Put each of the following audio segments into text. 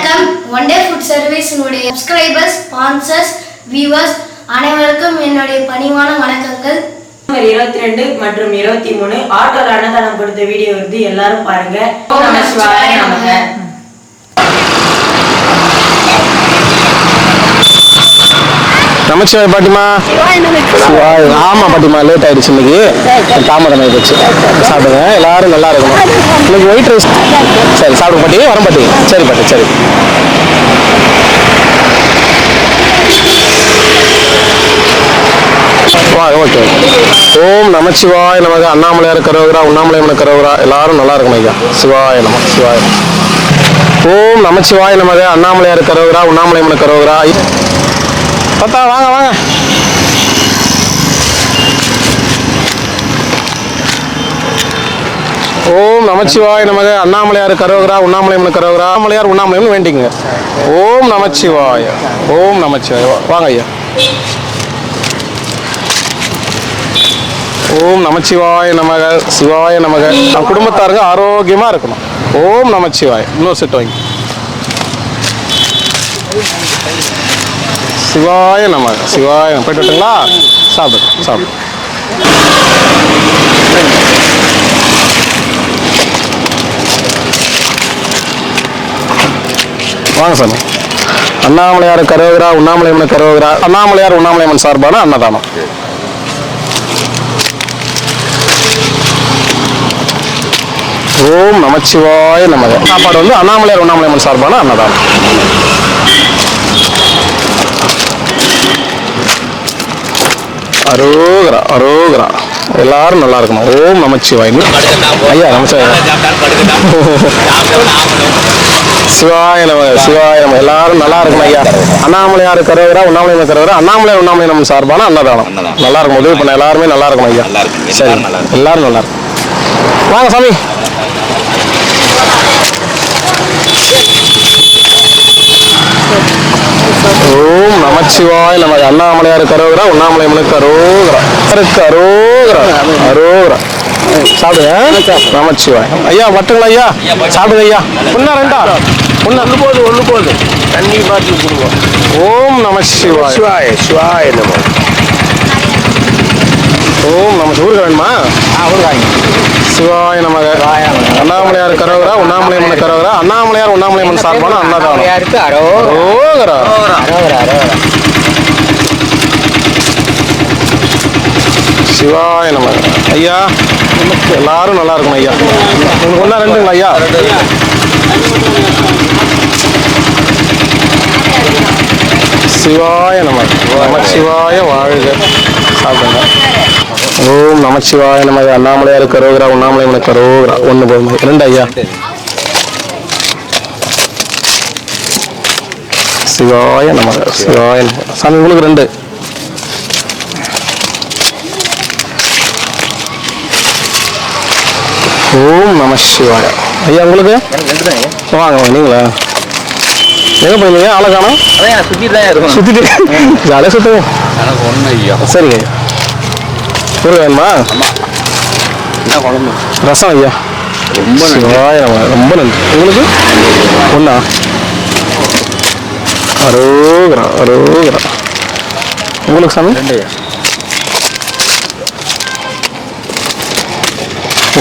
வணக்கம். One day food service subscribers, sponsors, viewers அனைவருக்கும் என்னுடைய பணிவான வணக்கங்கள். 22 மற்றும் 23 ஆட்டோல அன்னதானம் கொடுத்த வீடியோ வந்து எல்லாரும் பாருங்க. ஓம் நம சிவாய நமக. நமச்சிவாய் பாட்டிமா. ஆமா பாட்டிமா, லேட் ஆயிடுச்சு, இன்னைக்கு தாமதம் ஆயிடுச்சு. சாப்பிடுங்க, எல்லாரும் நல்லா இருக்கணும். இன்னைக்கு ஒயிட் ரைஸ். சரி சாப்பிடுங்க பாட்டி, வரம் பாட்டி. சரி பாட்டி, சரி. ஓகே. ஓம் நமச்சிவாய் நமக. அண்ணாமலையார் கரோகரா, உண்ணாமலையம்மன் கரோகரா. எல்லாரும் நல்லா இருக்கணும் ஐயா. சிவாய நம, சிவாய. ஓம் நமச்சிவாய் நமக. அண்ணாமலையார் கரோகரா, உண்ணாமலையம்மன் கரோகரா. பத்தா வாங்க வாங்க. ஓம் நமச்சிவாய் நமக. அண்ணாமலையார் கரோகரா, உண்ணாமலையம்மன் கரோகரா. அண்ணாமலையார் உண்ணாமலையம்மன் வேண்டிங்க. ஓம் நமச்சிவாய. ஓம் நமச்சிவாய. வாங்க ஐயா. ஓம் நமச்சிவாய நமக. சிவாய நமக. நம்ம குடும்பத்தாருங்க ஆரோக்கியமா இருக்கணும். ஓம் நமச்சிவாய. இன்னொரு செட் வாங்கி. சிவாய நமக. சிவாய. போயிட்டு விட்டுங்களா? சாப்பிடு சாப்பிடு. வாங்க சாமி. அண்ணாமலையார் கரோகரா, உண்ணாமலையம்மன் கரோகரா. அண்ணாமலையார் உண்ணாமலையம்மன் சார்பான அன்னதானம். ஓம் நமச்சிவாய நமக. சாப்பாடு வந்து அண்ணாமலையார் உண்ணாமலையம்மன் சார்பான அன்னதானம். அரோகரா, அரோகரா. எல்லாரும் நல்லா இருக்கணும். ஓம் நமச்சிவாய். ஐயா நமச்சிவாய். சிவாய நமக. சிவாய நமக. எல்லாரும் நல்லா இருக்கணும் ஐயா. அண்ணாமலையார் கரோகரா, உண்ணாமலையம்மன் கரோகரா. அண்ணாமலையார் உண்ணாமலையம்மன் சார்பான அன்னதானம். நல்லா இருக்கும். உதவி பண்ண எல்லாருமே நல்லா இருக்கணும் ஐயா. சரி, எல்லாரும் நல்லா இருக்கும். வாங்க சாமி. ஓம் நமச்சிவாய் நமக. அண்ணாமலையார் கரோகரா, உண்ணாமலையம்மன் கரோகரா. அரோகரா, அரோகரா. சாப்பிடுங்க. நமச்சிவாய். ஐயா வட்டுங்களா ஐயா? சாப்பிடுங்க ஐயா. ஒன்னா ரெண்டா? ஒன்னு போகுது, ஒன்று போகுது. தண்ணி பார்த்து கொடுங்க. ஓம் நமச்சிவாய். சிவாய சிவாய நம. ஓம் நம. ஊருக்கு வேணுமா? ஊருக்காங்க. சிவாய நமக. அண்ணாமலையார் கரோகரா, உண்ணாமலையம்மன் கரோகரா. அண்ணாமலையார் உண்ணாமலையம்மன் சார்பான அன்னதானம். அரோகரா. சிவாய நமக. ஐயா எல்லாரும் நல்லா இருக்கணும் ஐயா. உங்களுக்கு ஒன்றா ரெண்டுங்களா ஐயா? சிவாய நமக. நமச்சிவாய வாழ்க. சாப்பிடுங்க. ஓம் நமச்சிவாய நமக. அண்ணாமலையார் கரோகரா, உண்ணாமலையம்மன் கரோகரா. ஒன்று போதும். ரெண்டு ஐயா. சிவாய நமக. சிவாய நமக. சாமி உங்களுக்கு ரெண்டு. ஓம் நம சிவாய. ஐயா உங்களுக்கு? வாங்க வாங்க. நீங்களா எங்க போயிருந்தீங்க? ஆளை காணோம். சுத்திட்டு ஜாலியாக சுத்துங்க. சரிங்க ஐயா. ஊருக்கு வேணுமா? ரசம் ஐயா. ரொம்ப சிவாய நம. ரொம்ப நன்றி. உங்களுக்கு ஒன்றா? அரோகரா, அரோகரா. உங்களுக்கு சாமி?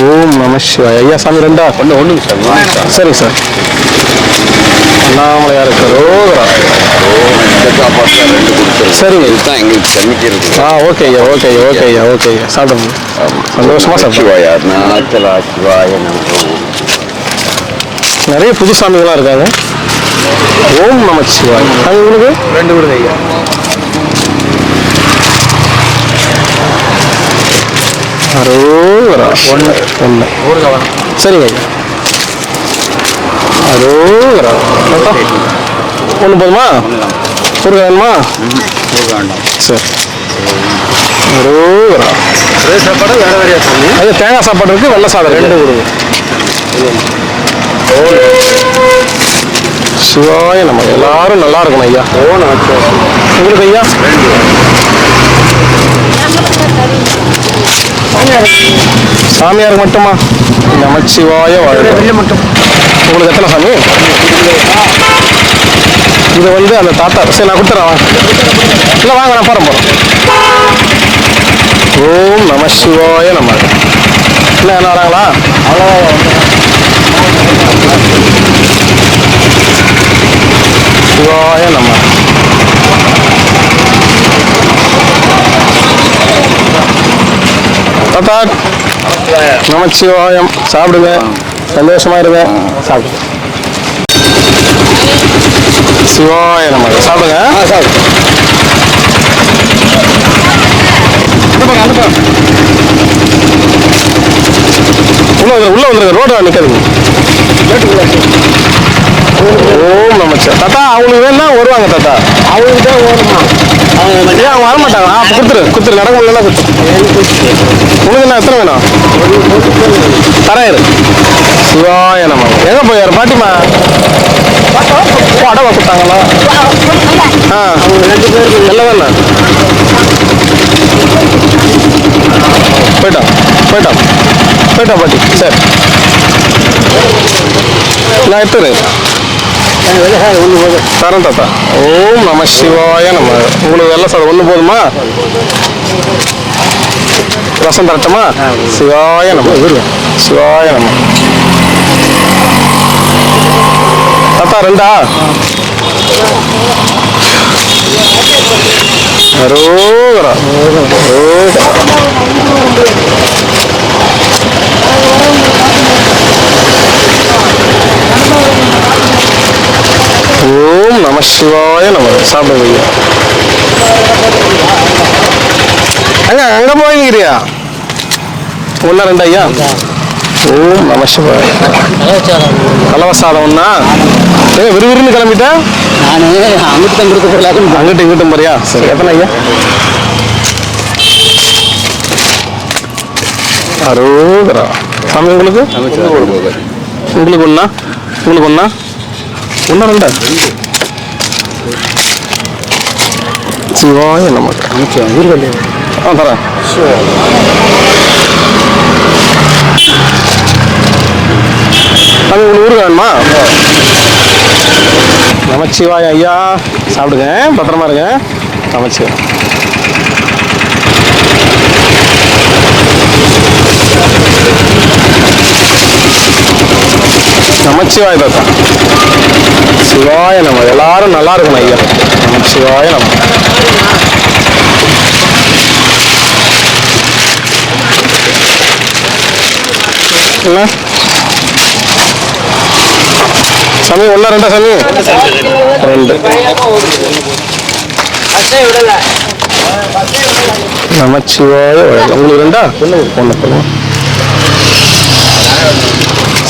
ஓம் நம சிவாய. ஐயா சாமி ரெண்டா? ஒன்று சார். சரிங்க சார். அண்ணாமலையார் கரோகரா. சரிங்க. ஓகே ஐயா, ஓகே ஐயா, ஓகே ஐயா, ஓகே ஐயா. சாப்பிடுங்க. சந்தோஷமா சாப்பிடுவாயா? நிறைய புது சாமிகளாக இருக்காங்க. ஓம் நம சிவாய். அது உங்களுக்கு ரெண்டு கொடுங்க ஐயா. அரோகரா. ஒன்று சரிங்க ஐயா. அரோகரா. ஒன்று போதுமா? ஊருக்கு வேணுமா? சரி. அரோகரா. சாப்பாடு வேறு வேறையா சாமி? அது தேங்காய் சாப்பாடு இருக்குது, வெள்ளை சாதம் ரெண்டு கொடுங்க. சிவாய நம்ம. எல்லாரும் நல்லா இருக்கணும் ஐயா. உங்களுக்கு ஐயா? சாமியாருக்கு மட்டுமா? நமச்சிவாய வாழ்க. உங்களுக்கு எத்தனை சாமி? இது வந்து அந்த தாத்தா. சரி நான் கொடுத்துறேன் வாங்க. இல்லை வாங்க நான் போகிறேன். ஓம் நம சிவாய நம. என்ன என்ன வராங்களா? சிவாய நம. தாத்தா நமச்சிவாயம். சாப்பிடுங்க, சந்தோஷமா இருங்க. சாப்பிடுங்க. சிவாய நம. சாப்பிடுங்க. உள்ள வந்துருங்க. ரோடு நிற்காதுங்க. ஓம் நமச்சிவாயம். தாத்தா அவங்களுக்கு வேணா வருவாங்க. தாத்தா அவங்களுக்கு தான் ஓடுமா? அவங்க வரமாட்டாங்க. குத்துரு நடக்க முடியலன்னா குத்து. உனக்கு என்ன எத்தனை வேணும்? தரையரு. சிவாய நம்ம. எங்க போயாரு பாட்டிமா? அடவை கொடுத்தாங்களா? அவங்க 2 பேருக்கு நல்லதானே? போயிட்டான் பாட்டி. சரி நான் எடுத்துரு தரேன் தாத்தா. ஓம் நம சிவாய நம்ம. உங்களுக்கு வெள்ளை சாதம் ஒன்று போதுமா? ரசம் தரட்டுமா? சிவாய நம்ம. சிவாய நம்ம. தாத்தா 2 அரோகரா. ஓம் நம சிவாய நம. சாப்பிடுங்க. அங்க போயிருக்கிறியா? 1 2 ஐயா. ஓம் நம சிவாய. கலவசாதம் ஒண்ணா? விறுவிறுன்னு கிளம்பிட்டேன். அங்கிட்டு இங்கிட்டும் போறியா? சரி எத்தனை ஐயா? அரோகரா. சாமி உங்களுக்கு ஒண்ணா? உங்களுக்கு ஒண்ணா? 1 2 சிவாய நமக்கு. தரேன். அது உங்களுக்கு ஊருக்கு வேணுமா? நமச்சிவாய ஐயா. சாப்பிடுங்க, பத்திரமா இருங்க. நமச்சிவாய். நமச்சிவாய தாத்தா. சிவாய நம்ம. எல்லாரும் நல்லா இருக்கணும் ஐயா. நமச்சிவாய நம்ம. என்ன சாமி? 1 2 சாமி? 2. நமச்சிவாய. உங்களுக்கு 2 1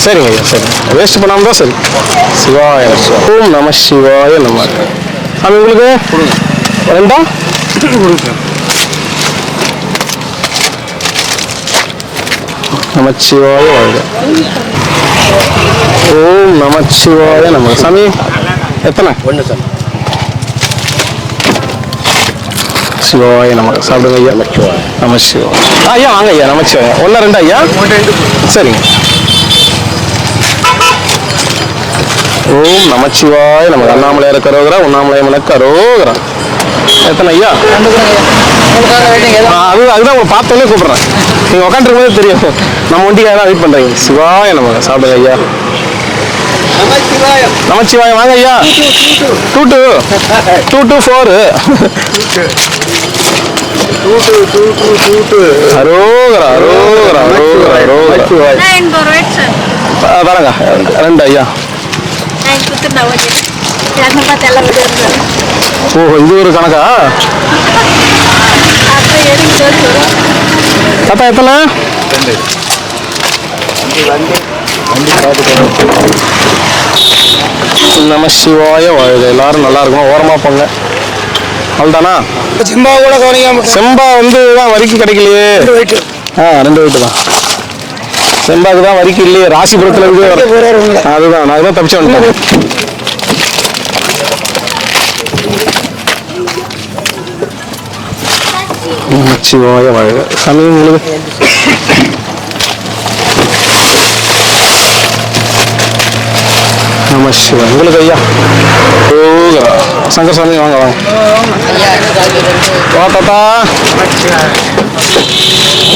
சரிங்க ஐயா. சரி வேஸ்ட் பண்ணாமல் தான். சரி சிவாய. ஓம் நம சிவாய நம்ம. சாமி உங்களுக்கு 2 நமச்சிவாய வாழ்க. ஓம் நமச்சிவாய நம்ம. சாமி எத்தனை? 1 சார். சிவாய நமக்கு. சாப்பிடுங்க ஐயா. நமச்சிவாய. ஐயா வாங்க ஐயா. நமச்சிவாய. 1 2 ஐயா. சரிங்க. ஓம் நமச்சிவாய நம்ம. அண்ணாமலையார் கரோகரா. உண்ணாமலை மனக்கு அரோகரா. எத்தனை ஐயா? அதுதான் உங்களை பார்த்தோன்னே கூப்பிட்றேன். நீங்கள் உட்காந்துருக்கும் போது தெரியும் நம்ம வண்டிக்காக தான் வெயிட் பண்ணுறீங்க. சிவாய நம்ம. சாப்பிடுங்க ஐயா. நமச்சிவாய வாங்க ஐயா. 2 2 4 அரோகரா அரோகரா அரோகரா அரோகரா. பாருங்க 2 ஐயா. ஓஹோ இது ஒரு கணக்கா? தாத்தா எத்தனை? 2. நம சிவாய வாழ்க. எல்லாரும் நல்லா இருக்கணும். ஓரமா போங்க. அவ்வளோதானா? செம்பா கூட கவனிக்காம. செம்பா வந்து தான் வரிக்கு கிடைக்கலையே. 2 வெயிட்டு தான். செம்பாக்கு தான் வரிக்கு இல்லையே. ராசிபுரத்துல இருந்து அதுதான் நான் தான் தப்பிச்சு வந்துட்டேன். சிவாய வாழ்க. சாமி உங்களுக்கு நம சிவாய. உங்களுக்கு ஐயா. ஓகே. சங்கர் சாமி வாங்க வாங்க வா தாத்தா.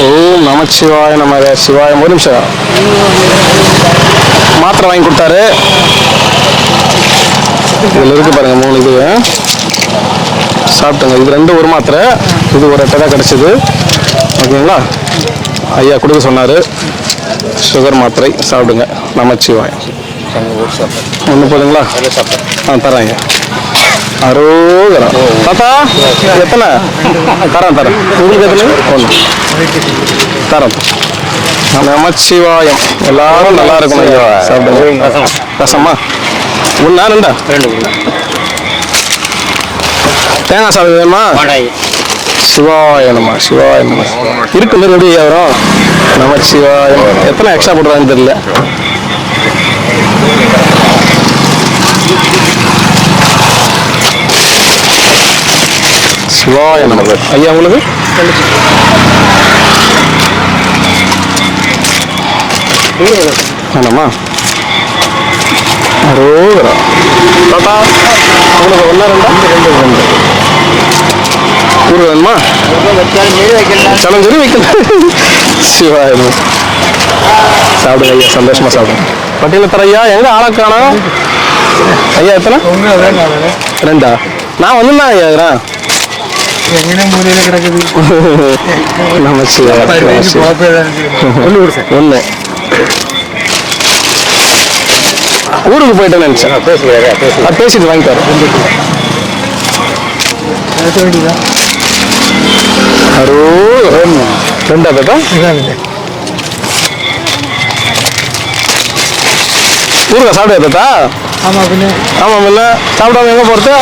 ஓம் நமச்சிவாய நம சிவாயம். ஒரு நிமிஷம் மாத்திரை வாங்கி கொடுத்தாரு. இதில் இருக்கு பாருங்க 3 இது சாப்பிட்டுங்க. இது 2 ஒரு மாத்திரை, இது ஒரு அட்டை தான் கிடச்சிது. ஓகேங்களா? ஐயா கொடுக்க சொன்னார். சுகர் மாத்திரை சாப்பிடுங்க. நமச்சிவாயம். ஒன்று போதுங்களா? தரேன். அரோகரம். தாத்தா எத்தனை? தரேன். உங்களுக்கு எத்தனை? 1 தரேன். நமச்சிவாயம். எல்லாரும் நல்லா இருக்கணும் ஐயா. சாப்பிடுங்க. ரசமா 1 2 தேங்காய் சாதம் வேணுமா? சிவாய நம சிவாய நம. இருக்கு எப்படி வரும்? நமச்சிவாயம். எத்தனை எக்ஸ்ட்ரா போட்டுறாங்கன்னு தெரியல. சிவாய நம. ஐயா உங்களுக்கு வேணாமா? அரோகரா. தாத்தா உங்களுக்கு 1 2 ஊர் வேணுமா? சலஞ்சரி வைக்கல. சிவாய நம. சாப்பிடுங்க ஐயா, சந்தோஷமா சாப்பிடுங்க. பட்டியல தர ஐயா. எங்க ஆளை காணோம் ஐயா? எத்தனை? 2 நான் வந்து தான் ஐயா இருக்கிறேன். நமச்சிவாய. 1 ஊருக்கு போயிட்டேன்னு நினைச்சேன். பேசிட்டு வாங்கிட்டாரு. அரோ 2 தாத்தா. ஊருக்கா சாப்பிடுயா தாத்தா? ஆமாம் இல்லை சாப்பிடாம எங்கே போகிறது?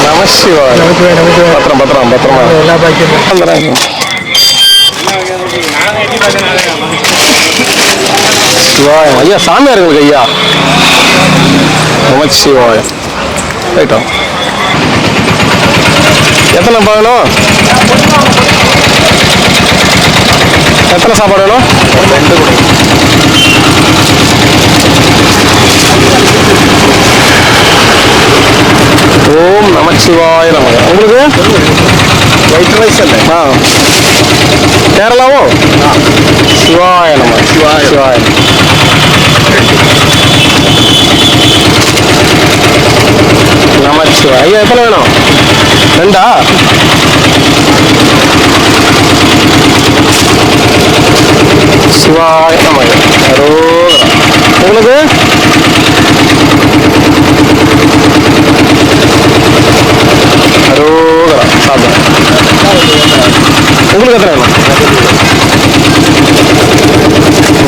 நமச்சிவாய. பத்திரமா வந்துடுறேன். சிவாயம். ஐயா சாமியார் எங்களுக்கு ஐயா. நமச்சிவாயம். ரைட்டோம். எத்தனை வேணும்? எத்தனை சாப்பாடு வேணும்? 2 ஓம் நமச்சிவாய நம. உங்களுக்கு ஒயிட் ரைஸ் இல்லை? கேரளாவோ? சிவாய நம சிவாய. நமச்சிவாய. ஐயா எத்தனை வேணும்? 2 சிவாய நம. அரோகரா. உங்களுக்கு அரோகரா. சாப்பிடுங்க. உங்களுக்கு எத்தனை வேணும்?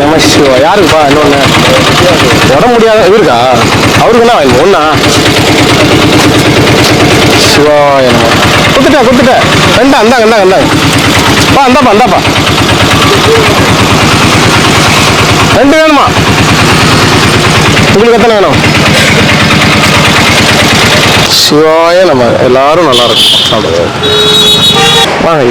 நமச்சிவாய. யாருக்குப்பா? இன்னொன்று உடம்பு முடியாத இருக்கா? அவருக்கு என்ன வாங்கி? 1 சிவாய நம. கொடுத்துட்டேன். 2 அந்தாங்க. அந்தாப்பா 2 வேணுமா? உங்களுக்கு எத்தனை வேணும்? சிவாய நம்ம. எல்லாரும் நல்லா இருக்கும். சாப்பிடுங்க. வாங்க.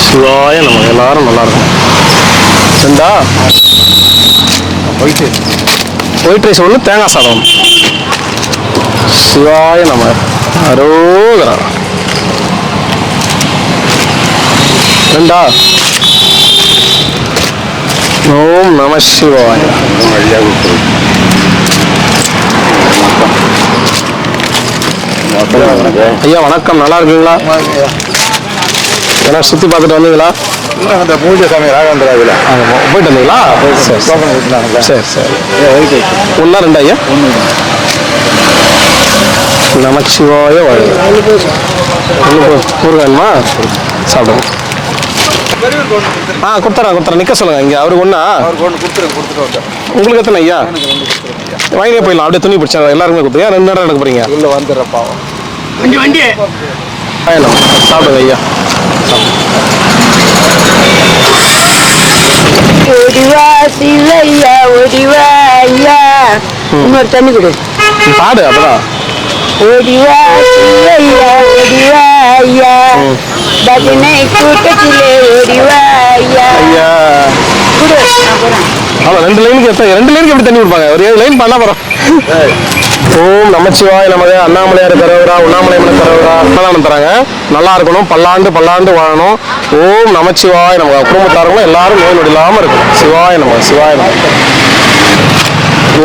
சிவாய நம்ம. எல்லாரும் நல்லா இருக்கும். 2 ஒயிட் ரைஸ் 1 தேங்காய் சாதம். சிவாய நம்ம. அரோகரா. 2 ஓம் நம சிவாய. ஐயா வணக்கம். நல்லா இருக்கீங்களா? எல்லாம் சுற்றி பார்த்துட்டு வந்தீங்களா? அந்த பூஜை சாமி ராகவேந்திராவில் போயிட்டு வந்தீங்களா? சரி 1 2 ஐயா. நமச்சிவாய வாழ்க. ஊர் வேணுமா? சாப்பிடுங்க. கொடுத்துறேன். நிற்க சொல்லுங்க. இங்கே அவருக்கு 1 உங்களுக்கு எத்தனை ஐயா? வாங்கினே போயிடலாம். அப்படியே துணி பிடிச்சா எல்லாருமே கொடுத்துருங்க. 2 நேரம் எடுக்க போறீங்க. உள்ள வந்துடுறப்பா வண்டி சாப்பிடுங்க ஐயா. ஓடிவா சிவையா ஓடிவா ஐயா. இன்னொரு தண்ணி கொடு. பாடு அப்பதான். ஓடிவா சிவையா ஓடிவா ஐயா. பஜனை கூட்டத்திலே ஓடிவா ஐயா. ஐயா கொடு. நான் போறேன். ஆமா 2 லைனுக்கு எப்படி தண்ணி கொடுப்பாங்க? ஒரு 7 லைன் பண்ணா போறோம். ஓம் நமச்சிவாய நமக. அண்ணாமலையார் கரோகரா, உண்ணாமலையம்மன் கரோகரா. அன்னதானம் தராங்க. நல்லா இருக்கணும், பல்லாண்டு வாழணும். ஓம் நமச்சிவாய நமக. குடும்பத்தாரங்களும் எல்லாரும் நோய் நொடி இல்லாம இருக்கணும். சிவாய நமக, சிவாய நமக.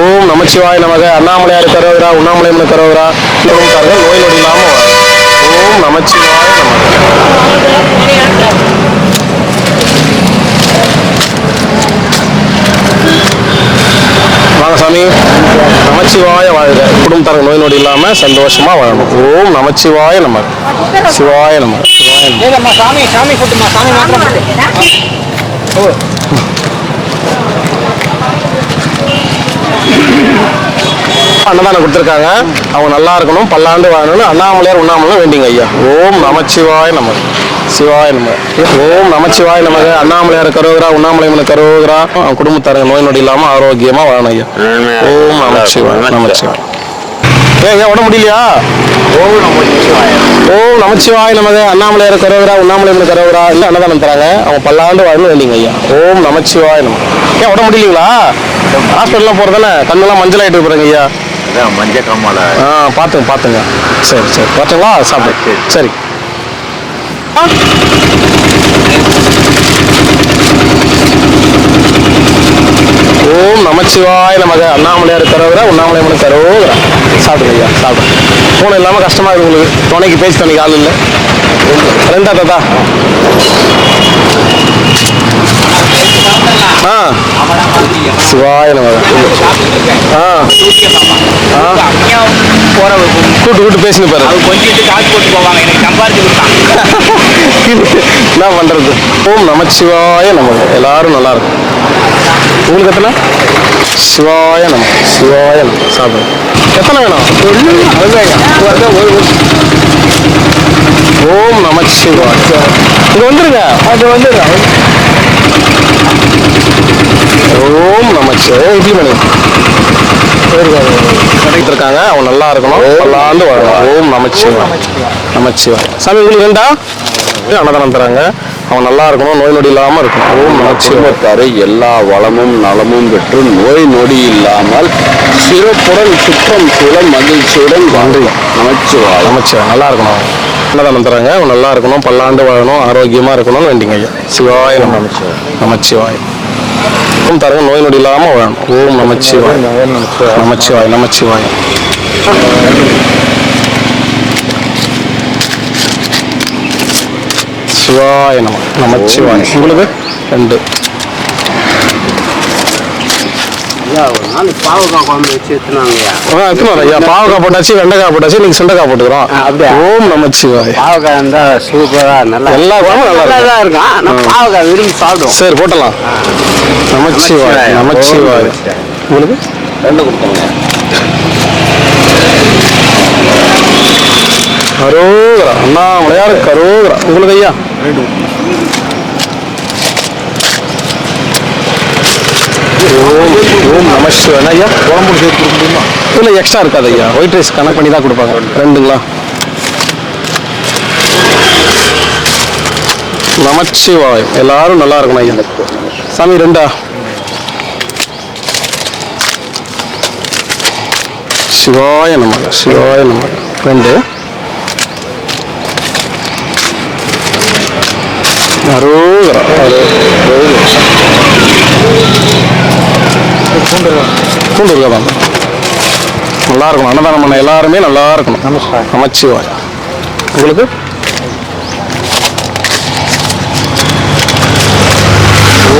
ஓம் நமச்சிவாய நமக. அண்ணாமலையார் கரோகரா, உண்ணாமலையம்மன் கரோகரா. குடும்பத்தாரர்கள் நோய் நொடி இல்லாம வாழணும். ஓம் நமச்சிவாய நமக. வாங்க சாமி. நமச்சிவாய வாழ்க. குடும்பத்தாரங்க நோய் நொடி இல்லாம சந்தோஷமா வாழணும். ஓம் நமச்சிவாய நமக. சிவாய நமக, சிவாய நமக. சாமி கூட்டுமா, சாமி மாத்திரம் அன்னதானம் கொடுத்துருக்காங்க. அவங்க நல்லா இருக்கணும், பல்லாண்டு வாழணும்னு அண்ணாமலையார் உண்ணாமலையும் வேண்டிங்க ஐயா. ஓம் நமச்சிவாய நமக, சிவாய நமக. ஓம் நமச்சிவாய நமக. அண்ணாமலையார் கரோகரா, உண்ணாமலையம்மன் கரோகரா. அவங்க குடும்பத்தாரங்க நோய் நொடி இல்லாம ஆரோக்கியமா வாழணும் ஐயா. ஓம் நமச்சிவாய நமச்சிவாய. ஏன் உடம்பு முடியலையா? ஓம் நமச்சிவாய நமக. அண்ணாமலையார் கரோகரா, உண்ணாமலையம்மன் கரோகரா. இல்லை அன்னதானம் தராங்க. அவங்க பல்லாண்டு வாழணும் வேண்டிங்க ஐயா. ஓம் நமச்சிவாய நமக. ஏன் உடம்பு முடியலீங்களா? ஹாஸ்பிட்டல்லாம் போறதானே? கண்ணெல்லாம் மஞ்சள் ஆயிட்டு போறாங்க ஐயா. மஞ்சள் கம்மால பாத்துங்க. சரி பார்த்தீங்களா? சாப்பிடு. சரி. ஓம் நமச்சிவாய நமக. அண்ணாமலையார் கரோகரா, உண்ணாமலையம்மன் கரோகரா. சாப்பிடுங்க ஐயா, சாப்பிடு. ஃபோன் இல்லாமல் கஷ்டமா இருக்கு உங்களுக்கு. துணைக்கு பேச்சு துணைக்கு ஆள் இல்லை. 2 தாத்தா. சிவாய நமக. கூட்டு பேசுங்க பாரு. என்ன பண்றது? ஓம் நமச்சிவாய நமக. எல்லாரும் நல்லா இருக்கும். உங்களுக்கு எத்தனை? சிவாய நமக, சிவாய நமக. சாப்பிடு. எத்தனை வேணும்? ஓம் நமச்சிவாய. இங்க வந்துருங்க. அது வந்துருங்க. ஓம் நமச்சிவாய. இட்லி மணி இருக்காங்க. அவங்க நல்லா இருக்கணும், பல்லாண்டு வாழணும். ஓம் நமச்சிவாய. சாமி உங்களுக்கு 2 அன்னதானம் தராங்க. அவங்க நல்லா இருக்கணும், நோய் நொடி இல்லாம இருக்கணும். ஓம் நமச்சிவாய. எல்லா வளமும் நலமும் பெற்று நோய் நொடி இல்லாமல் சிறப்புடன் சுற்றம் சூழ மகிழ்ச்சியுடன் நன்றி. நமச்சிவாய. நல்லா இருக்கணும். அன்னதானம் தராங்க. அவங்க நல்லா இருக்கணும், பல்லாண்டு வாழணும், ஆரோக்கியமா இருக்கணும்னு வேண்டிங்க ஐயா. சிவாய நமச்சிவாய. தரங்க நோய் நொடி இல்லாம வாழணும். ஓம் நமச்சிவாய நமச்சிவாய நமச்சிவாய. சிவாய நமச்சிவாய. உங்களுக்கு 2. பாவக்காய் குழம்பு வச்சு எடுத்துனாங்க ஐயா. பாவக்காய் போட்டாச்சு, வெண்டைக்காய் போட்டாச்சு, நீங்க சுண்டைக்காய் போட்டுக்கிறோம். ஓம் நமச்சிவாய. பாவக்காய் இருந்தா சூப்பரா நல்லா எல்லா குழம்பும் நல்லா இருக்கும். நான் பாவக்காய் விரும்பி சாப்பிடுவோம். சரி போட்டலாம். நமச்சிவாய நமச்சிவாய. உங்களுக்கு 2 கொடுத்தாங்க. கரோகரா. அண்ணாமலையார் கரோகரா. உங்களுக்கு ஐயா 2. ஓம் நமச்சிவாய. ஐயா குழம்பு சேர்த்து கொடுக்க முடியுமா? இல்லை எக்ஸ்ட்ரா இருக்காது ஐயா. ஒயிட் ரைஸ் கணக்கு பண்ணி தான் கொடுப்பாங்க. 2ங்களா? நமச்சிவாய. எல்லாரும் நல்லா இருக்கணும் ஐயா. சாமி 2. சிவாய நமக, சிவாய நமக. 2. அரோகரா. பூண்டு இருக்காதான். நல்லா இருக்கணும். அன்னதானம் பண்ண எல்லாருமே நல்லா இருக்கணும். நமச்சிவாய. உங்களுக்கு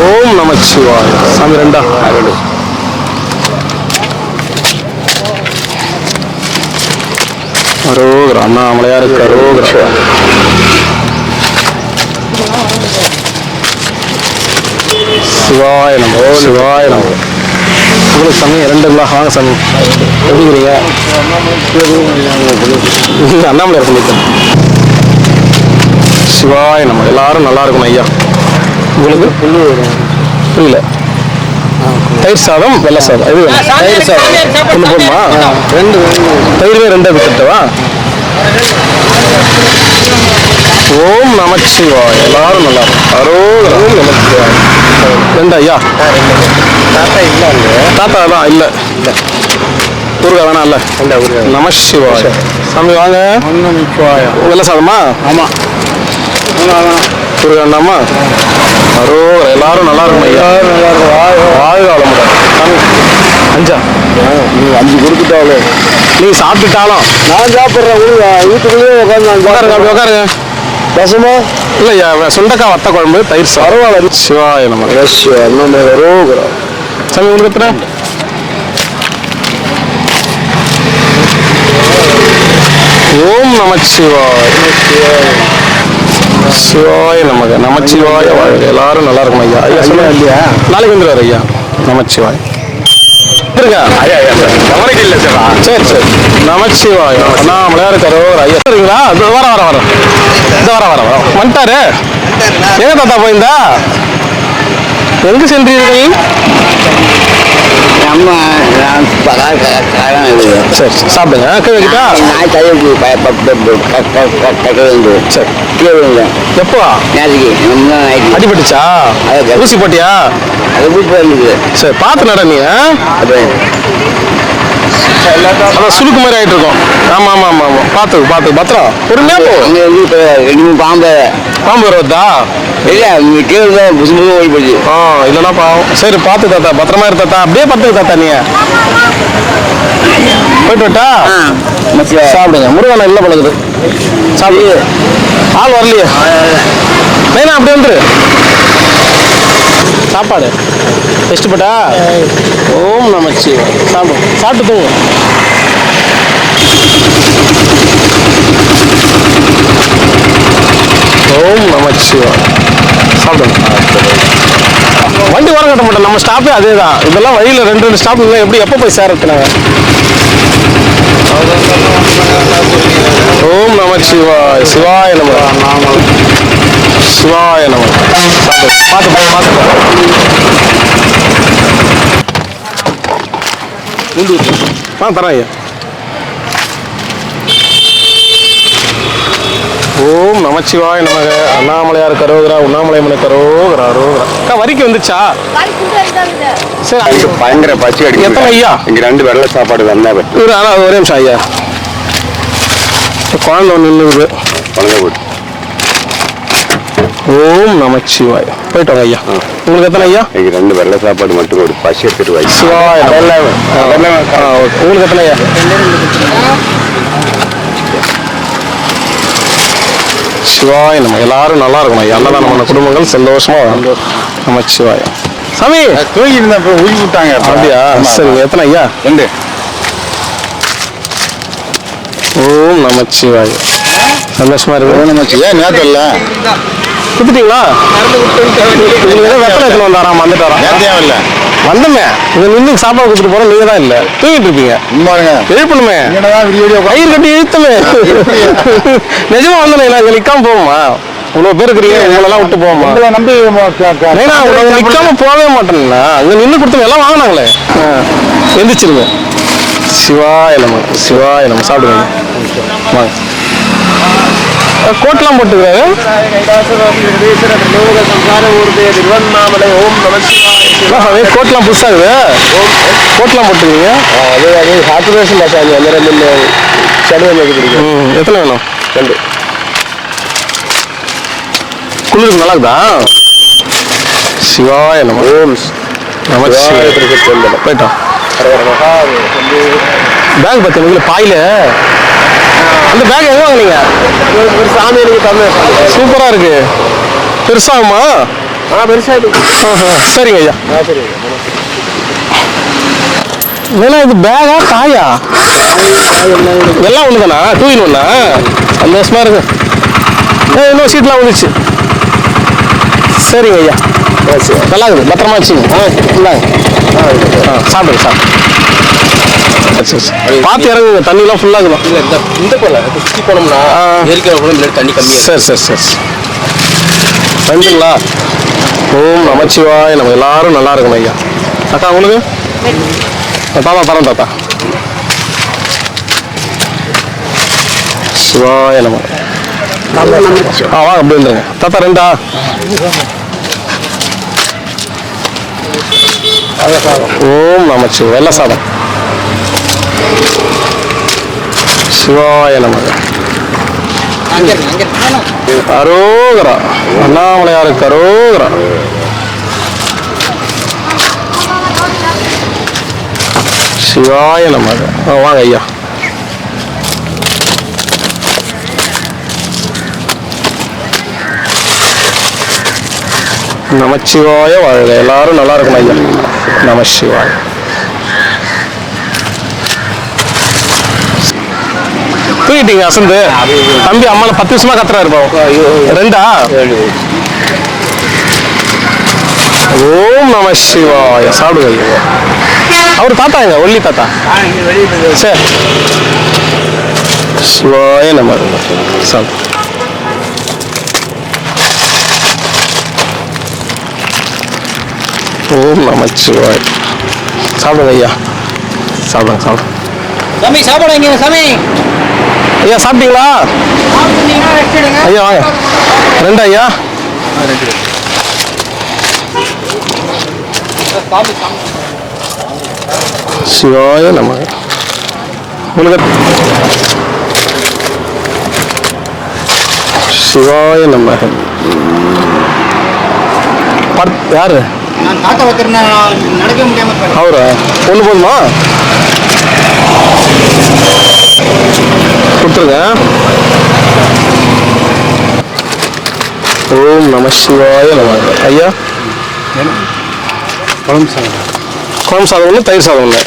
ஓம் நமச்சிவாய. சாமி 2. அரோகரா. அண்ணாமலையாருக்கு அரோகரா. சிவாய நம, சிவாய நம. உங்களுக்கு சாமி 2ங்களா? வாங்க சாமி. எப்படிங்கிறீங்க? அண்ணாமலையார் பண்ணிட்டேன். சிவாய நம. எல்லாரும் நல்லா இருக்கணும் ஐயா. உங்களுக்கு புரியல. தயிர் சாதம், வெள்ளை சாதம். இது தயிர் சாதம் 1 போதுமா? 2 தயிர்வே 2 விட்டுட்டவா? ஓம் நமச்சிவாய. எல்லாரும் நல்லா இருக்கும். அரோகரா. ஓம் நமச்சிவாய. 2 ஐயா. தாத்தா இல்லை அங்கே. தாத்தா தான் இல்லை இல்லை ஊருகா வேணாம் இல்லை இல்லை ஒரு நம சிவாய. சாமி வாங்க. வெள்ளை சாதமா? ஆமாம் ஊருகா வேண்டாமா? அரோகரா. எல்லாரும் நல்லா இருக்கும் ஐயா. வாழ்க வளமுடன். சாமி 5 நீங்க 5 கொடுத்துட்டாலே நீங்க சாப்பிட்டுட்டாலும் நான் சாப்பிட்றேன். வீட்டுக்குள்ளேயே உட்காந்து உட்காருங்க, அப்படி உட்காருங்க. ரசமா இல்லையா சுண்டக்காய் வத்த குழம்பு தயிர் பரவாயில்ல. சிவாய நம்ம. அரோகரா. சாமி உங்களுக்கு எத்தனை? ஓம் நமச்சிவாய. சிவாய நமக. நமச்சிவாய வாழ்க. எல்லாரும் நல்லா இருக்கும் ஐயா. ஐயா சொல்லுங்க இல்லையா? நாளைக்கு வந்துடுவார் ஐயா. நமச்சிவாய. இருக்கா? சரி சரி. நமச்சிவாய. அண்ணாமலையார் கரோகரா. ஐயா சரிங்களா? வர வந்துட்டாரு. எங்க தாத்தா போயிருந்தா? எங்கு சென்றீர்கள்? நம்ம சரி சாப்பிடுங்க. கேட்கிட்டா? நாய் கைக்கு சரி. கீழே எப்போ நேற்றுக்கு அடிபட்டுச்சா? ஊசி போட்டியா? அது வீட்டு இருந்தது. சரி பார்த்து நட நீ. அது அதான் சுருக்கு மாதிரி ஆயிட்டு இருக்கும். ஆமா ஆமா ஆமா ஆமா. பார்த்து பத்திரம். பொறுமையா போ. அங்கே வந்து இப்போ 2 பாம்பு பாம்பு வருவதா? இல்லை இங்கே கீழே தான் புதுசு புதுசு ஓடி போச்சு. இல்லைன்னா பாவம். சரி பார்த்து தாத்தா, பத்திரமா இரு தாத்தா. அப்படியே பத்துக்கு தாத்தா நீ போயிட்டு விட்டா சாப்பிடுங்க. முருகனை இல்லை பழகுது. சாப்பிடு. ஆள் வரலையே. நைனா அப்படி வந்துரு. சாப்பாடு இஷ்டப்பட்டா? ஓம் நமச்சிவாய. சாப்பிட்டு தூங்கு. ஓம் நமச்சிவாய. சாப்பிடுங்க. வண்டி வர கட்ட மாட்டோம். நம்ம ஸ்டாப்பே அதே தான். இதெல்லாம் வழியில் 2 ஸ்டாப் இல்லை. எப்படி எப்போ போய் சேரத்துனாங்க? ஓம் நமச்சிவாய. சிவாய நம. சிவாய நம. பார்த்து தரேன் ஐயா. ஓம் நமச்சிவாய நமக. அண்ணாமலையார் கரோகரா. உண்ணாமலை மனை கரோகரா. அரோகரா. அக்கா வரிக்கு வந்துச்சா? சரி பயங்கர பசி அடிக்குது. எத்தனை ஐயா? இங்க 2 வெள்ளை சாப்பாடு வந்தாவே ஆனால் ஒரே நிமிஷம் ஐயா. குழந்தை ஒன்று நின்றுது. குழந்தை போட்டு ஓம் நமச்சிவாய. போயிட்டு வாங்க ஐயா. உங்களுக்கு எத்தனை ஐயா? இங்க 2 வெள்ளை சாப்பாடு மட்டும் ஒரு பசி எடுத்துட்டு வை. சிவாய. உங்களுக்கு எத்தனை ஐயா? சிவாய நம்ம. எல்லாரும் நல்லா இருக்கணும் ஐயா. அன்னதான் நம்ம குடும்பங்கள் சந்தோஷமா வாழணும். நமச்சிவாய. சாமி தூங்கி இருந்தா ஊசி விட்டாங்க. அப்படியா? சரிங்க. எத்தனை ஐயா? 2. ஓம் நமச்சிவாய. சந்தோஷமா இருக்கு. நமச்சிவாய. நேற்று இல்லை குத்துட்டீங்களா? உங்களுக்கு ஏதோ வெத்தலை எடுத்துன்னு வந்தாராம். வந்துட்டாராம். நேற்றையும் இல்லை வந்தமே இங்க நின்று சாப்பாடு கொடுத்துட்டு போறோம். நீங்க தான் இல்ல தூங்கிட்டு இருப்பீங்க. பாருங்க எழுப்பணுமே. கயிறு கட்டி இழுத்துமே. நிஜமா வந்தனே. இங்க நிக்காம போவோமா? இவ்வளவு பேர் இருக்கிறீங்க. உங்களெல்லாம் விட்டு போவோமா? நம்பி நிக்காம போகவே மாட்டேன்னா அங்க நின்று கொடுத்து எல்லாம் வாங்கினாங்களே. எந்திரிச்சிருங்க. சிவாய நம. சிவாய நம. சாப்பிடுங்க. வாங்க. கோட்லாம் போட்டுக்கிறாரு. கோட்லாம் புதுசாகுது. கோட்லாம் போட்டுக்கிறீங்க. அது ஆப்ரேஷன் பாசாங்க. அந்த 2 சடுவை பிடிக்கும். எத்தனை வேணும்? 2. குளிருக்கு நல்லா இருக்குதா? சிவாய நம. ஓம் நமச்சிவாய. போயிட்டோம். பேக் பார்த்தீங்க பாயில. அந்த பேக் எங்க வாங்கினீங்க? சாமி எனக்கு தமிழ் சூப்பரா இருக்கு. பெருசாகுமா? பெருசாக சரிங்க ஐயா. வேணா இது பேகா காயா? எல்லாம் ஒண்ணுதானா? 2 in 1. சந்தோஷமா இருக்கு. இன்னும் சீட்லாம் வந்துச்சு. சரிங்க ஐயா. நல்லா இருக்குது. பத்திரமா வச்சுங்க. சாப்பிடுங்க பார்த்து இறங்குங்க. தண்ணிலாம் ஃபுல்லாக இருக்கும். இந்த போல சுற்றி போனோம்னா ஏரிக்கிற போல தண்ணி கம்மியாக. சரி வந்துங்களா? ஓம் நமச்சிவாய நம்ம. எல்லாரும் நல்லா இருக்கணும் ஐயா. அக்கா உங்களுக்கு? தாத்தா தரேன் தாத்தா. சிவாய நம்ம. வாங்க அப்படி வந்துருங்க தாத்தா. 2 ஓம் நமச்சிவாய. வெள்ளை சாதம். சிவாய நமக. அரோகரா. அண்ணாமலையாருக்கு அரோகரா. சிவாய நமக. வாங்க ஐயா. நமச்சிவாய வாழ்க. எல்லாரும் நல்லா இருக்கணும் ஐயா. நமசிவாய. தூக்கிட்டீங்க அசந்து. தம்பி அம்மால 10 வருஷமா கத்துறா இருப்போம். 2ஆ? ஓம் நமசிவாய. சாப்பிடுங்க ஐயா. அவர் தாத்தா எங்க? ஒல்லி தாத்தா. சரி. சிவாய நம. சாப்பிடு. ஓம் நமச்சிவாய. சாப்பிடுங்க ஐயா. சாப்பிடுங்க சாப்பிடுங்க. சாமி சாப்பிடுங்க சாமி. ஐயா சாப்பிட்டீங்களா? ஐயா வாங்க. 2 ஐயா. சிவாய நம. உங்களுக்கு சிவாய நம. யாரு? தாத்தா நடக்க முடியாம அவரா? ஒண்ணு போதுமா? கொடுத்துருங்க. ஓம் நம சிவாய நம. ஐயா குழம்பு சாதம் ஒன்று, தயிர் சாதம் ஒன்று.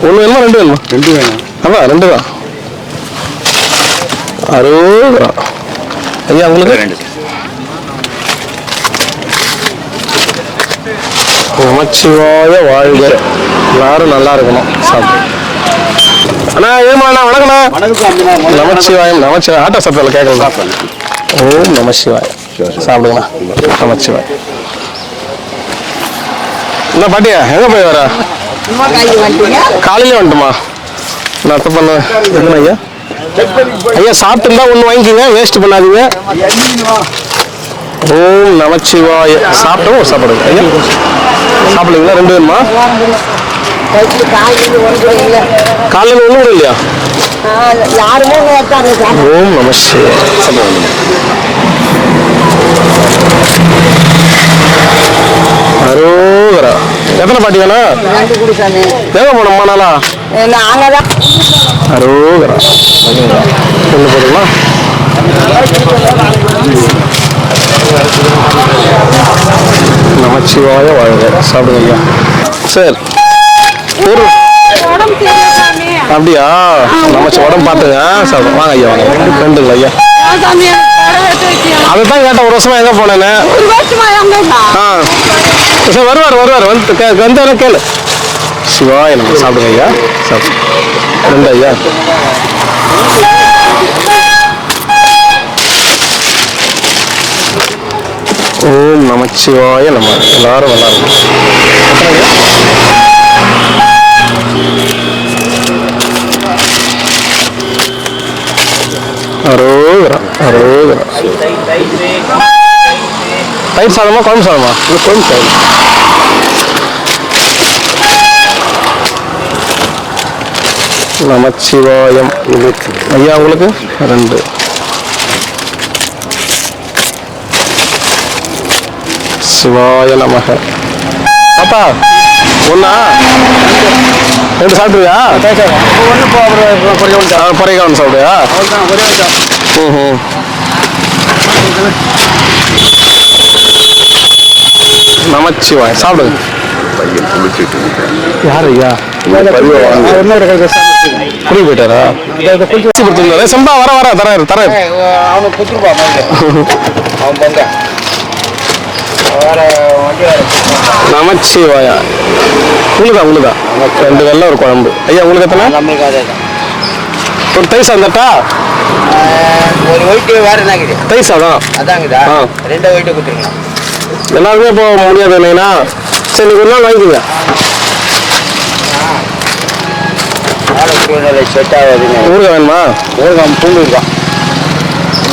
ஒன்று வேணுமா 2 வேணுமா? 2 வேணும். அதான் 2 தான். அரோகரா. ஐயா உங்களுக்கு 2. நமச்சிவாய வாழ்க. எல்லாரும் நல்லா இருக்கணும். சாப்பிட்டு அண்ணா ஏமாண்ணா வணக்கண்ணா. நமச்சிவாயம். நமச்சிவாய. ஆட்டோ சத்தத்தில் கேட்கலாம். ஓம் நமசிவாய. சாப்பிடுங்கண்ணா. நமச்சிவாய. என்ன பாட்டியா எங்க போய் வர? காலையிலே வந்துட்டுமா? நான் அத்தை பண்ண என்ன ஐயா? ஐயா சாப்பிட்டுருந்தா ஒன்று வாங்கிக்கிங்க, வேஸ்ட் பண்ணாதீங்க. ஓம் நமச்சிவாய. சாப்பிட்டோம் சாப்பிடுங்க ஐயா. சாப்பிடுங்களா? 2 வேணுமா? காலையில் 1 கூட இல்லையா? ஓம் நமசிவாய. அரோகரா. எத்தனை பாட்டி வேணும்? எங்க போனோம் அம்மா நாளா? அரோகரா. 1 போதுங்களா? நமச்சிவாய வாழ்க. சாப்பிடுங்க ஐயா. சரி. அப்படியா? நமச்சு உடம்பு பார்த்துங்க. சாப்பிடுங்க. வாங்க ஐயா வாங்க. 2 ஐயா. அதைத்தான் கேட்டேன். 1 வருஷமா எங்க போனேன்னு. சரி வருவார் வந்து கேளு. சிவாய நம்ம. சாப்பிடுங்க ஐயா. சாப்பிடு. 2 ஐயா. ஓம் நமச்சிவாய நம்ம. எல்லாரும் நல்லா இருக்கும். அரோகரா. அரோகரா. தயிர் சாதமா குழம்பு சாதமா? குழம்பு சாதம். நமச்சிவாயம். ஐயா உங்களுக்கு 2. சிவாய நமக. பாப்பா 1ஆ? 2 சாப்பிடுவியா? பொறைக்காவன் சாப்பிடுவியா? நமச்சிவாய. சாப்பிடுங்க. யார் ஐயா? குடி போயிட்டாரா? செம்பா வர தர நமச்சிவாயா. உங்களுதான் 2 வெள்ளை 1 குழம்பு. ஐயா உங்களுக்கு எத்தனை? ஒரு தயிர் சாதம் தட்டா? ஒரு ஒயிட்டு வேற என்ன? தயிர் சாதம் அதாங்கதா. 2 ஒயிட்டு கொடுத்துருங்க. எல்லாருமே போக முடியாது இல்லைங்களா? சரி நீங்க 1 நாள் வாங்கிக்கோங்க. செட் ஆகாதுங்க. ஊறுகாய் வேணுமா? ஊறுகாய் பூண்டு இருக்கா?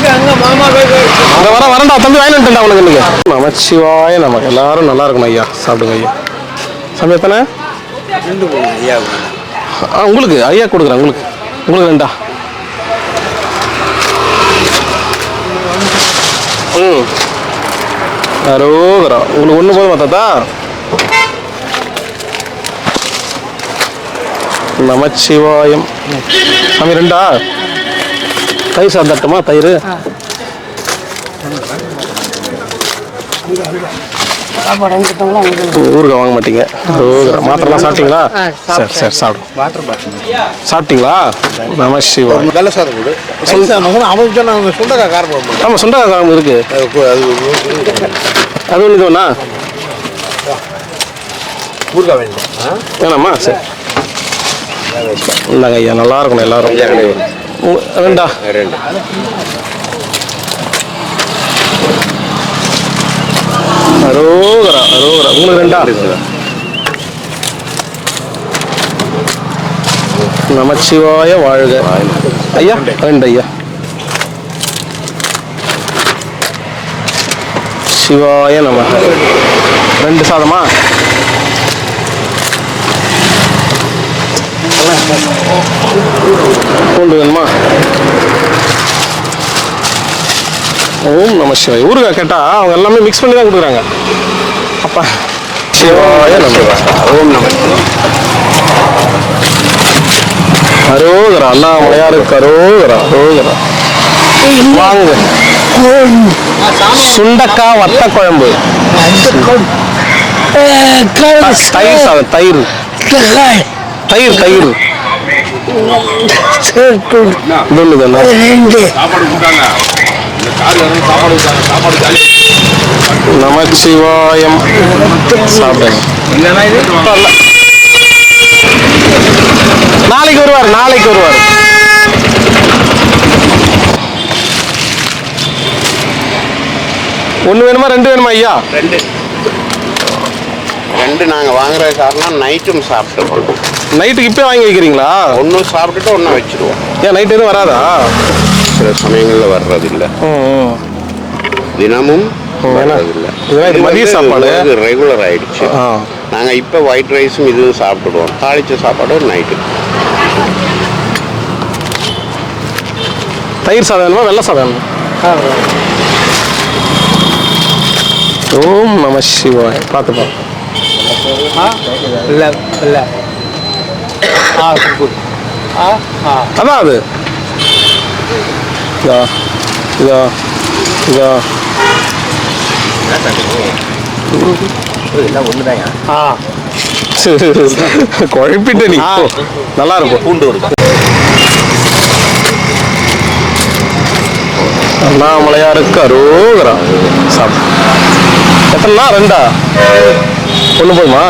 அங்க வரண்டா தம்பி வாங்கி வந்துட்டா உனக்கு இன்னைக்கு. நமச்சிவாய நமக்கு எல்லாரும் நல்லா இருக்கணும் ஐயா. சாப்பிடுங்க ஐயா. சாமி எத்தனை? உங்களுக்கு ஐயா கொடுக்குறேன். உங்களுக்கு ரெண்டா. அரோகரா. உங்களுக்கு ஒன்று போதும் தாத்தா. நமச்சிவாயம். சாமி ரெண்டா. தயிர் சாப்பிட்டமா? தயிர் ஊருக்கு வாங்க மாட்டீங்க. மாத்திரலாம் சாப்பிட்டீங்களா? சரி சரி சாப்பிடும். சாப்பிட்டீங்களா? நமசிவாயம். வெள்ளை சாதம் கொடு. சுண்டக்காய் காரம். ஆமாம் சுண்டக்காய் காரம் இருக்கு. அது ஒன்று இதுவண்ணா ஊருக்கா வேணும் வேணாம்மா? சரி இந்தாங்க ஐயா. நல்லா இருக்கணும் எல்லாரும். ரெண்டா. அரோகரா அரோகரா. உங்களுக்கு ரெண்டா. நமச்சிவாய வாழ்க ஐயா. ரெண்டு ஐயா. சிவாய நம. ரெண்டு சாதமா? பூண்டு வேணுமா? ஓம் நம சிவாய். ஊருக்கா கேட்டா அவங்க எல்லாமே மிக்ஸ் பண்ணி தான் கொடுக்குறாங்க. அப்பா சிவாய நம. ஓம் நம. அரோகரா. அண்ணாமலையாருக்கு அரோகரா அரோகரா. வாங்க. சுண்டக்காய் வத்த குழம்பு. தயிர் சாதம். தயிர் தயிர் தயிர் நமச்சிவாயம். சாப்பிடுங்க. நாளைக்கு வருவார். ஒன்று வேணுமா ரெண்டு வேணுமா ஐயா? ரெண்டு நாங்கள் வாங்குற காரணம் நைட்டும் சாப்பிட்டுருவோம். நைட்டுக்கு இப்போ வாங்கி வைக்கிறீங்களா? ஒன்றும் சாப்பிட்டுட்டு ஒன்றும் வச்சுருவோம். ஏன் நைட் எதுவும் வராதா? சில சமயங்களில் வர்றதில்லை. தினமும் வர்றதில்லை. மதிய சாப்பாடு ரெகுலர் ஆயிடுச்சு. நாங்கள் இப்போ ஒயிட் ரைஸும் இதுவும் சாப்பிட்டுடுவோம். தாளிச்ச சாப்பாடு நைட்டு. தயிர் சாதம் வேணுமா வெள்ளை சாதம் வேணுமா? ஓம் நம சிவாய். பார்த்துப்பா. அதான் அது. இதா குழப்பிட்ட நீ. நல்லா இருக்கும். பூண்டு இருக்கு. அண்ணாமலையாருக்கு அரோகரா. சாப்பிடு. எத்தனைண்ணா? ரெண்டா. ஒன்று போதுமா?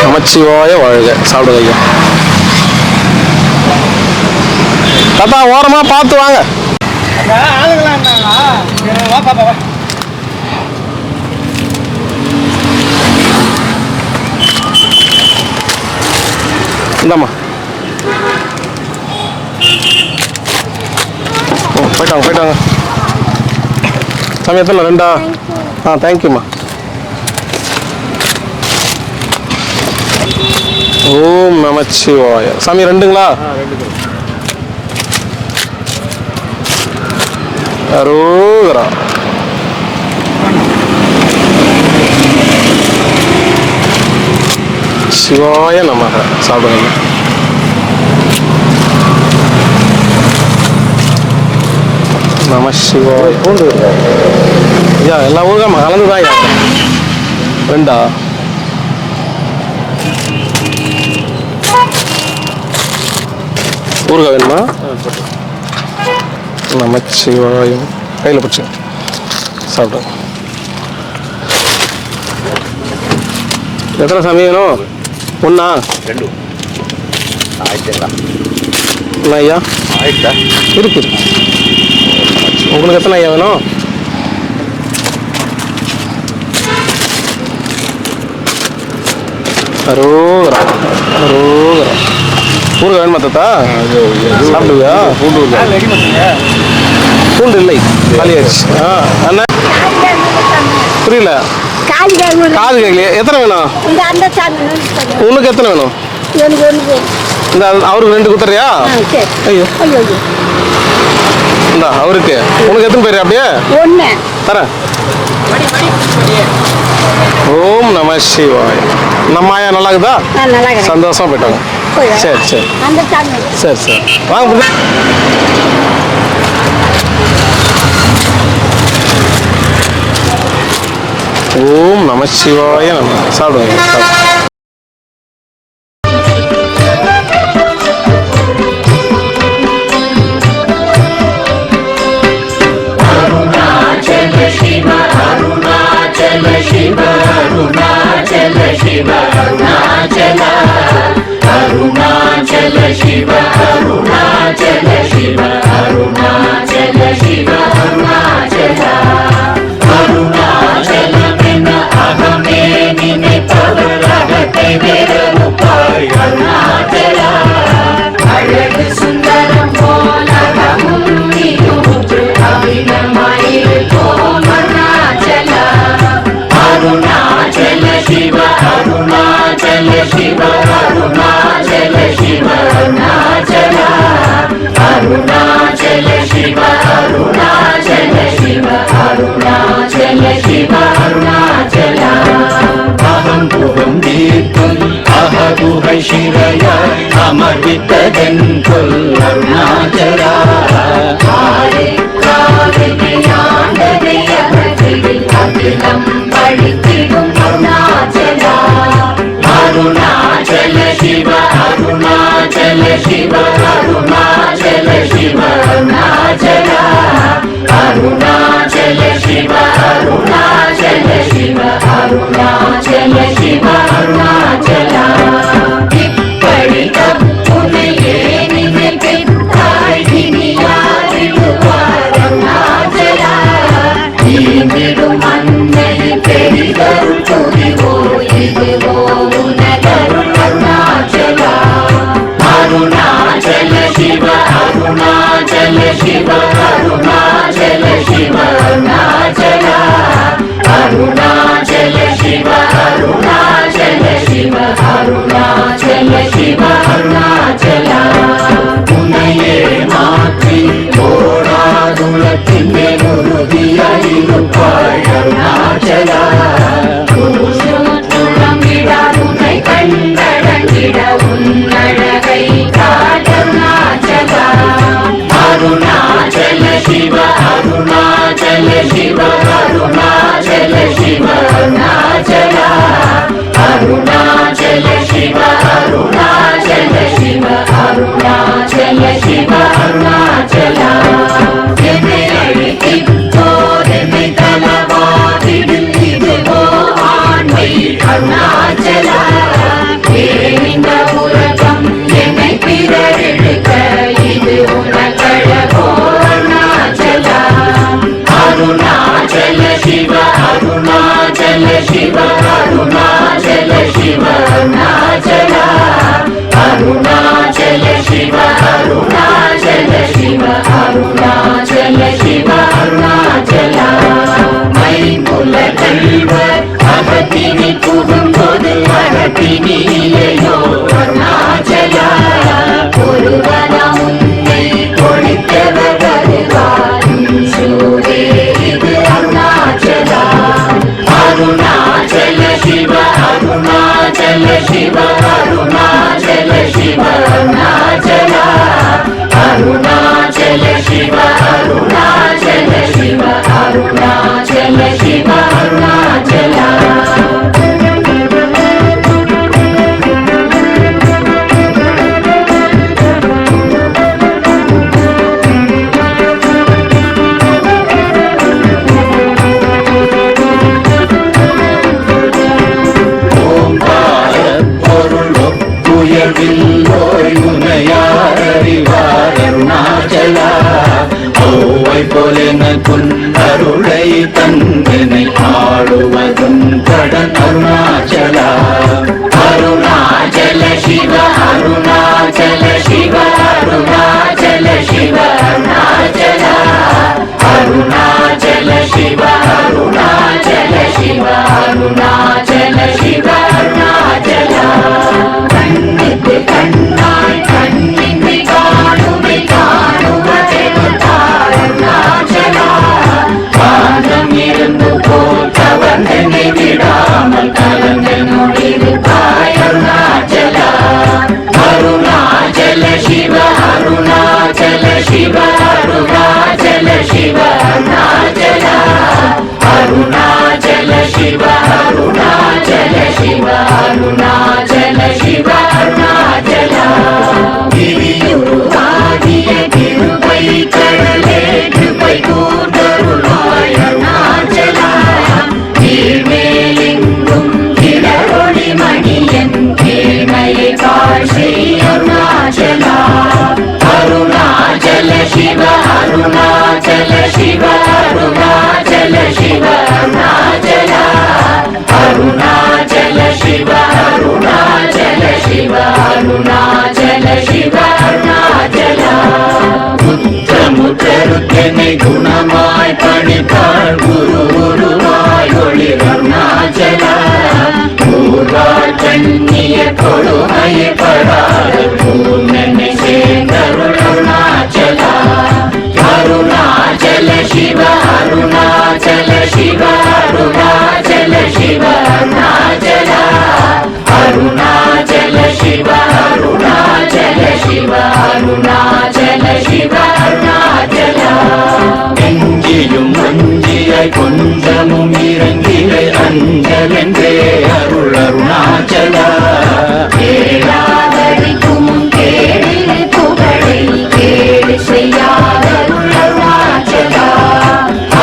நமச்சிவாய வாழ்க. சாப்பிடுங்க ஐயா. தாத்தா ஓரமா பார்த்து வாங்க. இந்தாம்மா. போயிட்டாங்க. சாமி எத்தனை? ரெண்டா. தேங்க்யூம்மா. ஓம் நமச்சிவாய. சாமி ரெண்டுங்களா? அரோகரா. சிவாய நமக. சாப்பிடுங்க. நம சிவாய. பூண்டு ஐயா. எல்லா ஊருக்காம கலந்துதான் ஐயா. ரெண்டா. ஊருக்கா வேணுமா? நமச்சிவாயம். கையில் பிடிச்சி சாப்பிடுங்க. எத்தனை சாமி வேணும்? ஒன்றா? ரெண்டு. ஆயிடுச்சுங்களா? என்ன ஐயா? ஆயிடுச்சா? இருக்கு. உங்களுக்கு எத்தனை ஐயா வேணும்? அரோகரா அரோகரா. ஊறுகாய் வேணுமா தாத்தா? சாப்பிடுவியா? பூண்டு இல்லை, காலியாச்சு. அண்ணா புரியல, காது கேட்கலையே. எத்தனை வேணும் உனக்கு? எத்தனை வேணும்? இந்த அவருக்கு 2 குத்துறியா? ஐயோ இந்த அவருக்கு உனக்கு எத்தனை பேர்? அப்படியே தரேன். ஓம் நம சிவாய். நம்ம ஆயா நல்லா இருக்குதா? சந்தோஷமா போயிட்டாங்க. சரி சரி சரி சரி வாங்க. ஓம் நம சிவாய நம. சாப்பிடுங்க. ಶಿರಯ ಅಮರ್ವಿತದೆಂಕೊಲ್ ಅರುಣಾಚಲ அகிலம் பழித்திடும் அருணாச்சல அருணாச்சல சிவ அருணாச்சல சிவ அருணாச்சல சிவ அருணாச்சல அருணாச்சல சிவ அருணாச்சல சிவ அருணாச்சல சிவ அருணாச்சல இப்படி தப்புனையே நினைத்தாய் இனியாரிடுவார் அருணாச்சல நீமிடும் அன்னை பெரிதருள் துதிவோ இதுவோ உனதருள் அருணாச்சல அருணாச்சல சிவ அருணாச்சல சிவ அருணாச்சல சிவ அருணாச்சல அருணாச்சல சிவ அருணாச்சல சிவ அருணாச்சல சிவ அருணாச்சல உன்னையே மாற்றி ஓடாதுலத்தின் உறுதியாயிருப்பாய் அருணாச்சல உன்னை கண்டடங்கிட உன்னழகை காட்டருணாச்சல அருணாச்சல சிவ அருணாச்சல சிவ அருணாச்சல சிவ அருணாச்சல அருணாச்சல சிவ அருணாச்சல சிவ அருணாச்சல சிவ அருணாச்சல என்னை அழித்திப்போர் என்னை தலவாதிடும் இதுவோ ஆண்மை அருணாச்சல இந்த உலகம் என்னை பிறரெடுக்க இது உனக்கழகோ அருணாச்சல அருணாச்சல சிவ அருணாச்சல சிவ அருணாச்சல சிவ அருணாச்சல அருணாச்சல சிவ அருணாச்சல சிவ அருணாச்சல சிவ அருணாச்சல மைமுல கல்வர் அகத்தினி புகும்போது அகத்தினியோ அருணாச்சல ஒருவன உன்னை கொடுத்தவர் வருவாரும் சூரே இது அருணாச்சல அருணாச்சல சிவ அருணாச்சல சிவ அருணாச்சல சிவ அருணாச்சல அருணாச்சல சிவ அருணாச்சல சிவ அருணாச்சல சிவ அருணாச்சல அருளை தந்தனை ஆளுவதும் கடன் அருணாச்சல அருணாச்சல சிவ அருணாச்சல शिव अरुणाचल शिव अरुणाचल अरुणाचल शिव अरुणाचल शिव अरुणाचल शिव अरुणाचल गिरियुरुवागिय கிருபை கடலே கிருபை கூர்ந்தருளாய் அருணாச்சலா கீழ்மேலெங்கும் கிளரொளி மணியன் கீழ்மையை காட்சி அருணாச்சலா அருணாச்சல சிவ அருணாச்சல சிவ அருணாச்சல சிவ அருணாச்சலா அருணாச்சல சிவ அருணாச்சல சிவ அருணாச்சல சிவ அருணாச்சலா முற்றமுற்றருக்கெனை குணமாய் பணித்தாள் குரு குருவாய் ஒளி அருணாச்சலா கூர்வாள் கண்ணிய கொடுமையை படாத பூர்ணனை சேர்ந்தருள் அருணாச்சலா அருணாச்சல சிவ அருணாச்சல சிவ அருணாச்சல சிவ அருணாச்சலா அருணாச்சல சிவ அருணாச்சல சிவ அருணாச்சல சிவ அருணாச்சலா எங்கியும் அஞ்சியாய் கொஞ்சமும் இறங்கிலை அஞ்சலென்றே அருள் அருணாச்சலா கேளாதடிக்கும் கேடில் புகழை கேடு செய்யாதருள் அருணாச்சலா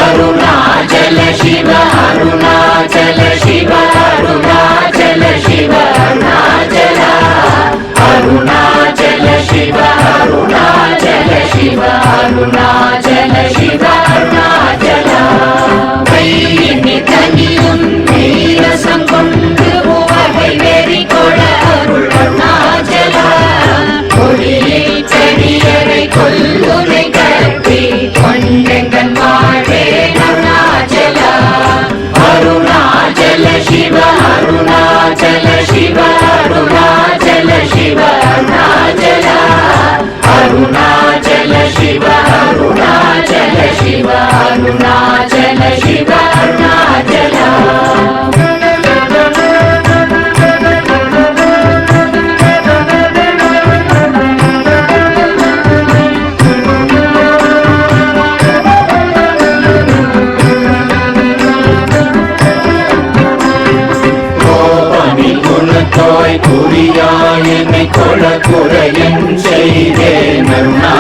அருணாச்சல சிவ அருணாச்சல சிவ அருணாச்சல சிவ அருணாச்சலா அருணாச்சல சிவ அருணாச்சல சிவ அருணாச்சல சிவ அருணாச்சலா கையினி தனியும் நீரசம் கொண்டு உவகை வெறி கொள அருள் அருணாச்சலா கொடியை செடியரை கொல்லுனை கட்டி கொண்டெங்கன் வாழ்வே அருணாச்சலா அருணாச்சல சிவ அருணாச்சல சிவ அருணாச்சல சிவ அருணாச்சலா அருணாச்சல சிவ அருணாச்சல சிவ அருணாச்சல சிவ அருணாச்சலா குணத்தோய் குறியாய் என்னை கொள குறையன் செய்தேன் அருணா